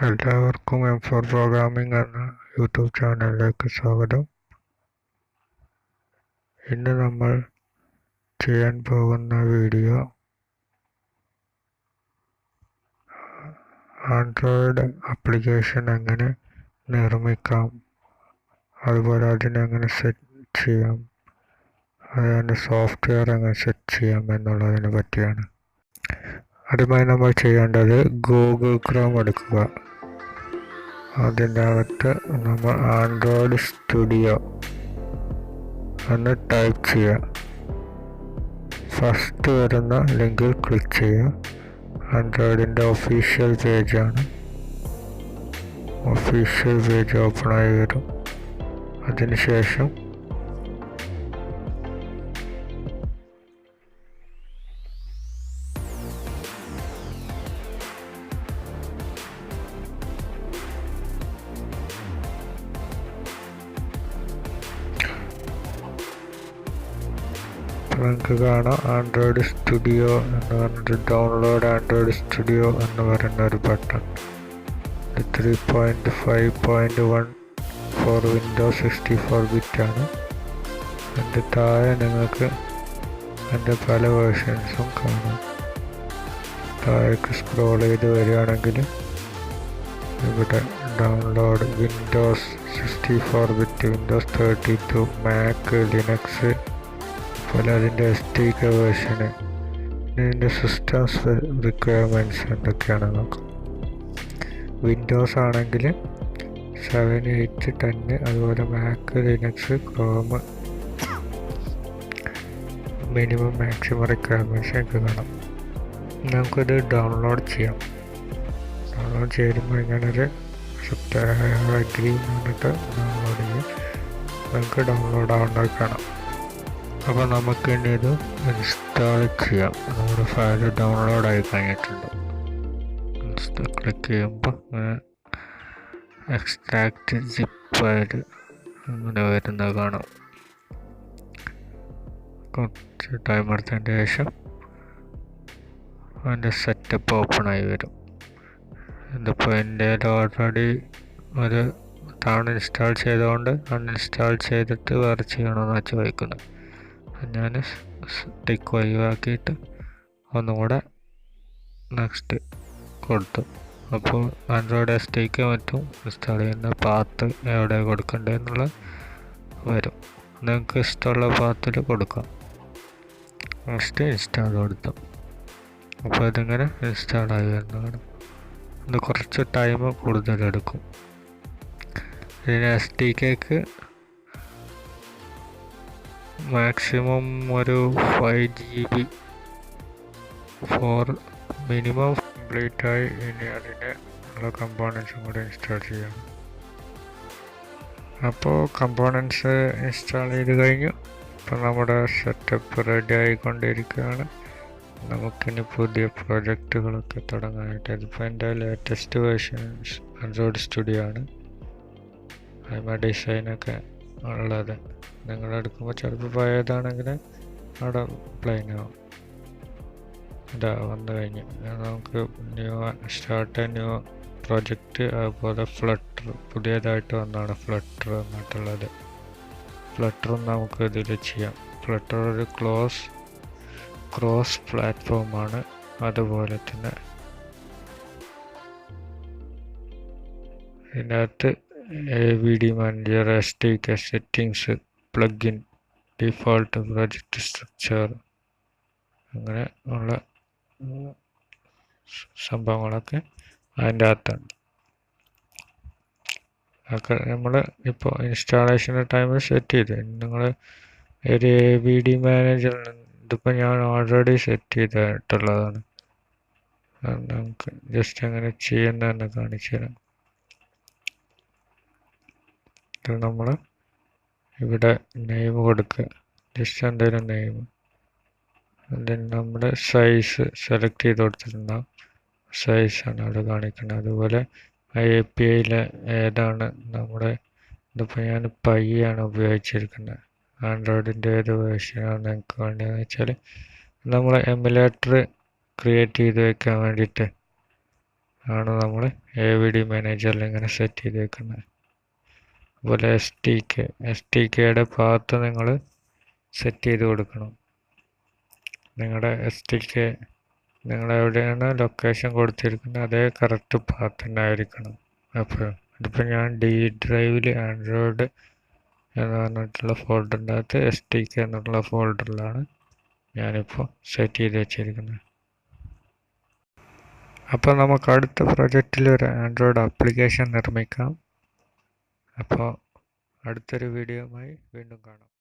എല്ലാവർക്കും M4 programming എന്ന YouTube ചാനലിലേക്ക് സ്വാഗതം. ഇന്ന് നമ്മൾ ചെയ്യാൻ പോകുന്ന വീഡിയോ ആൻഡ്രോയിഡ് ആപ്ലിക്കേഷൻ എങ്ങനെ നിർമ്മിക്കാം, അതുപോലെ അതിനെങ്ങനെ സെറ്റ് ചെയ്യാം, അതിൻ്റെ സോഫ്റ്റ്വെയർ എങ്ങനെ സെറ്റ് ചെയ്യാം എന്നുള്ളതിനെ പറ്റിയാണ്. ആദ്യമായി നമ്മൾ ചെയ്യേണ്ടത് ഗൂഗിൾ ക്രോം എടുക്കുക. അതിൻ്റെ അകത്ത് നമ്മൾ ആൻഡ്രോയിഡ് സ്റ്റുഡിയോ എന്ന് ടൈപ്പ് ചെയ്യുക. ഫസ്റ്റ് വരുന്ന ലിങ്കിൽ ക്ലിക്ക് ചെയ്യുക. ആൻഡ്രോയിഡിൻ്റെ ഒഫീഷ്യൽ പേജാണ്. ഒഫീഷ്യൽ പേജ് ഓപ്പണായി വരും. അതിനുശേഷം നിങ്ങൾക്ക് കാണാം ആൻഡ്രോയിഡ് സ്റ്റുഡിയോ എന്ന് പറഞ്ഞിട്ട് ഡൗൺലോഡ് ആൻഡ്രോയിഡ് സ്റ്റുഡിയോ എന്ന് പറയുന്ന ഒരു ബട്ടൺ. 3.5.1 ഫോർ വിൻഡോസ് 64 ആണ്. അതിൻ്റെ താഴെ നിങ്ങൾക്ക് അതിൻ്റെ പല വേർഷൻസും കാണാം. താഴേക്ക് സ്ക്രോൾ ചെയ്ത് വരികയാണെങ്കിൽ ഇവിടെ download Windows 64 Windows 32 Mac Linux, അതുപോലെ അതിൻ്റെ SDK വേർഷന്, ഇതിൻ്റെ സിസ്റ്റംസ് റിക്വയർമെൻറ്റ്സ് എന്തൊക്കെയാണ് നോക്കാം. വിൻഡോസ് ആണെങ്കിൽ 7, 8, 10, അതുപോലെ Mac Linux, Chrome, minimum maximum requirements ഒക്കെ കാണാം. നമുക്കത് ഡൗൺലോഡ് ചെയ്യാം. ഡൗൺലോഡ് ചെയ്യുമ്പോൾ ഇങ്ങനൊരു അഗ്രി എന്നിട്ട് ഡൗൺലോഡ് ചെയ്യും. നമുക്ക് ഡൗൺലോഡ് ആവേണ്ടത് കാണാം. അപ്പോൾ നമുക്ക് ഇനി ഇത് ഇൻസ്റ്റാൾ ചെയ്യാം. നമ്മുടെ ഫയൽ ഡൗൺലോഡ് ആയി കഴിഞ്ഞിട്ടുണ്ട്. ക്ലിക്ക് ചെയ്യുമ്പോൾ എക്സ്ട്രാക്ട് സിപ്പ് ഫയൽ അങ്ങനെ വരുന്നത് കാണാം. കുറച്ച് ടൈം എടുത്തതിന് ശേഷം അതിൻ്റെ സെറ്റപ്പ് ഓപ്പൺ ആയി വരും. ഇതിപ്പോൾ എൻ്റെ ഓൾറെഡി ഒരു തവണ ഇൻസ്റ്റാൾ ചെയ്തുകൊണ്ട് അൺഇൻസ്റ്റാൾ ചെയ്തിട്ട് വേറെ ചെയ്യണമെന്നാണ് ചോദിക്കുന്നത്. ഞാൻ ടിക്ക് ഒഴിവാക്കിയിട്ട് ഒന്നുകൂടെ നെക്സ്റ്റ് കൊടുത്തു. അപ്പോൾ ആൻഡ്രോയിഡ് SDK മറ്റും ഇൻസ്റ്റാൾ ചെയ്യുന്ന പാത്ത് എവിടെ കൊടുക്കേണ്ടതെന്നുള്ള വരും. നിങ്ങൾക്ക് ഇഷ്ടമുള്ള പാത്തിൽ കൊടുക്കാം. നെക്സ്റ്റ് ഇൻസ്റ്റാൾ കൊടുത്തു. അപ്പോൾ ഇതിങ്ങനെ ഇൻസ്റ്റാളായി വരുന്നതാണ്. ഇത് കുറച്ച് ടൈം കൂടുതലെടുക്കും. ഇതിന് SDKക്ക് മാക്സിമം ഒരു 5 GB ഫോർ മിനിമം കംപ്ലീറ്റായി. ഇനി അതിൻ്റെ ഉള്ള കമ്പോണൻസും കൂടെ ഇൻസ്റ്റാൾ ചെയ്യണം. അപ്പോൾ കമ്പോണൻസ് ഇൻസ്റ്റാൾ ചെയ്ത് കഴിഞ്ഞു. ഇപ്പോൾ നമ്മുടെ സെറ്റപ്പ് റെഡി ആയിക്കൊണ്ടിരിക്കുകയാണ്. നമുക്കിനി പുതിയ പ്രോജക്റ്റുകളൊക്കെ തുടങ്ങാനായിട്ട്. ഇതിപ്പോൾ എൻ്റെ ലേറ്റസ്റ്റ് വേർഷൻസ് ആൻഡ്രോയിഡ് സ്റ്റുഡിയോ ആണ്. അതിൻ്റെ ഡിസൈനൊക്കെ ഉള്ളത് നിങ്ങളെടുക്കുമ്പോൾ ചിലപ്പോൾ പഴയതാണെങ്കിൽ അവിടെ പ്ലെയിൻ ആവും. ഇതാ വന്നു കഴിഞ്ഞ് നമുക്ക് സ്റ്റാർട്ട് ന്യൂ പ്രോജക്റ്റ്. അതുപോലെ ഫ്ലട്ടർ പുതിയതായിട്ട് വന്നാണ് ഫ്ലട്ടർ എന്നിട്ടുള്ളത്. ഫ്ലട്ടറും നമുക്ക് ഇതിൽ ചെയ്യാം. ഫ്ലട്ടർ ഒരു ക്രോസ് പ്ലാറ്റ്ഫോമാണ്. അതുപോലെ തന്നെ ഇതിനകത്ത് AVD manager, SDK settings, plugin, default project structure, അങ്ങനെ ഉള്ള സംഭവങ്ങളൊക്കെ അതിൻ്റെ അകത്തുണ്ട്. അതൊക്കെ നമ്മൾ ഇപ്പോൾ ഇൻസ്റ്റാളേഷൻ ടൈമിൽ സെറ്റ് ചെയ്ത് നിങ്ങൾ ഒരു AVD മാനേജർ ഇതിപ്പോൾ ഞാൻ ഓൾറെഡി സെറ്റ് ചെയ്തിട്ടുള്ളതാണ്. നമുക്ക് ജസ്റ്റ് അങ്ങനെ ചെയ്യുന്നതെന്ന് കാണിച്ചു തരാം. നമ്മൾ ഇവിടെ നെയിം കൊടുക്കുക. ജസ്റ്റ് എന്തെങ്കിലും നെയിം. അതിന് നമ്മുടെ സൈസ് സെലക്ട് ചെയ്ത് കൊടുത്തിട്ടുണ്ടാകും. സൈസാണ് അവിടെ കാണിക്കുന്നത്. അതുപോലെ APIയിൽ ഏതാണ് നമ്മുടെ ഇതിപ്പോൾ ഞാൻ പൈയാണ് ഉപയോഗിച്ചിരിക്കുന്നത്. ആൻഡ്രോയിഡിൻ്റെ ഏത് വേർഷനാണ് നിങ്ങൾക്ക് വേണ്ടതെന്ന് വെച്ചാൽ നമ്മൾ എമുലേറ്റർ ക്രിയേറ്റ് ചെയ്ത് വെക്കാൻ വേണ്ടിയിട്ട് ആണ് നമ്മൾ AVD മാനേജറിൽ ഇങ്ങനെ സെറ്റ് ചെയ്ത് വെക്കുന്നത്. അതുപോലെ STKയുടെ ഭാഗത്ത് നിങ്ങൾ സെറ്റ് ചെയ്ത് കൊടുക്കണം. നിങ്ങളുടെ STK നിങ്ങൾ എവിടെയാണ് ലൊക്കേഷൻ കൊടുത്തിരിക്കുന്നത് അതേ കറക്റ്റ് പാത്ത് തന്നെ ആയിരിക്കണം. അപ്പോൾ ഇതിപ്പോൾ ഞാൻ D ഡ്രൈവിൽ ആൻഡ്രോയിഡ് എന്ന് പറഞ്ഞിട്ടുള്ള ഫോൾഡറിൻ്റെ അകത്ത് STK എന്നുള്ള ഫോൾഡറിലാണ് ഞാനിപ്പോൾ സെറ്റ് ചെയ്ത് വെച്ചിരിക്കുന്നത്. അപ്പോൾ നമുക്ക് അടുത്ത പ്രൊജക്റ്റിൽ ഒരു ആൻഡ്രോയിഡ് ആപ്ലിക്കേഷൻ നിർമ്മിക്കാം. അപ്പോൾ അടുത്തൊരു വീഡിയോയുമായി വീണ്ടും കാണാം.